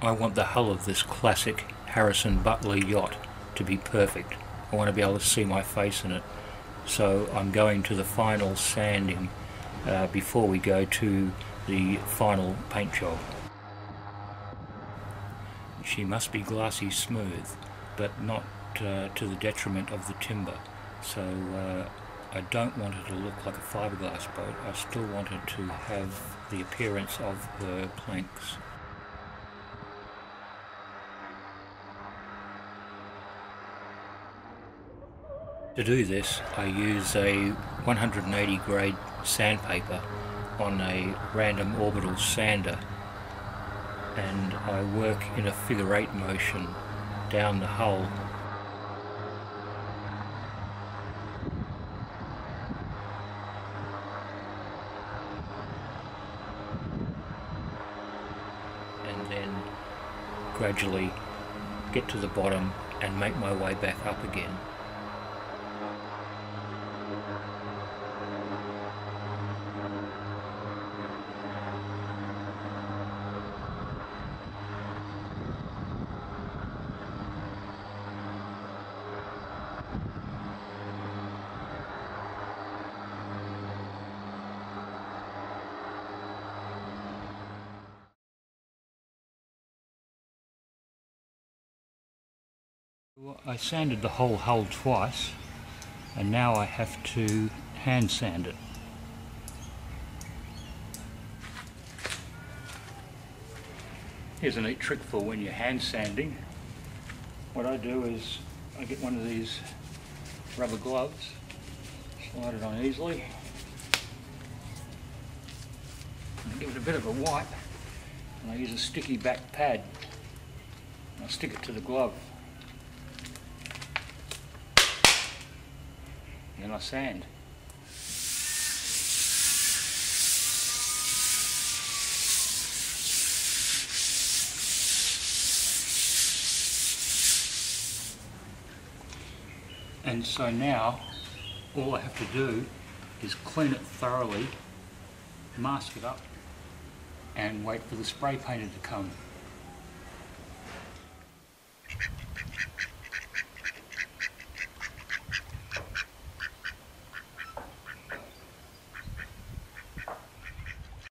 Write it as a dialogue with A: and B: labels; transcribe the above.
A: I want the hull of this classic Harrison Butler yacht to be perfect. I want to be able to see my face in it. So I'm going to the final sanding before we go to the final paint job. She must be glassy smooth, but not to the detriment of the timber. So I don't want it to look like a fiberglass boat. I still want it to have the appearance of her planks. To do this, I use a 180 grade sandpaper on a random orbital sander, and I work in a figure 8 motion down the hull. And then gradually get to the bottom and make my way back up again. I sanded the whole hull twice, and now I have to hand sand it. Here's a neat trick for when you're hand sanding. What I do is I get one of these rubber gloves, slide it on easily, and I give it a bit of a wipe, and I use a sticky back pad, and I stick it to the glove. And then I sand. And so now all I have to do is clean it thoroughly, mask it up, and wait for the spray painter to come.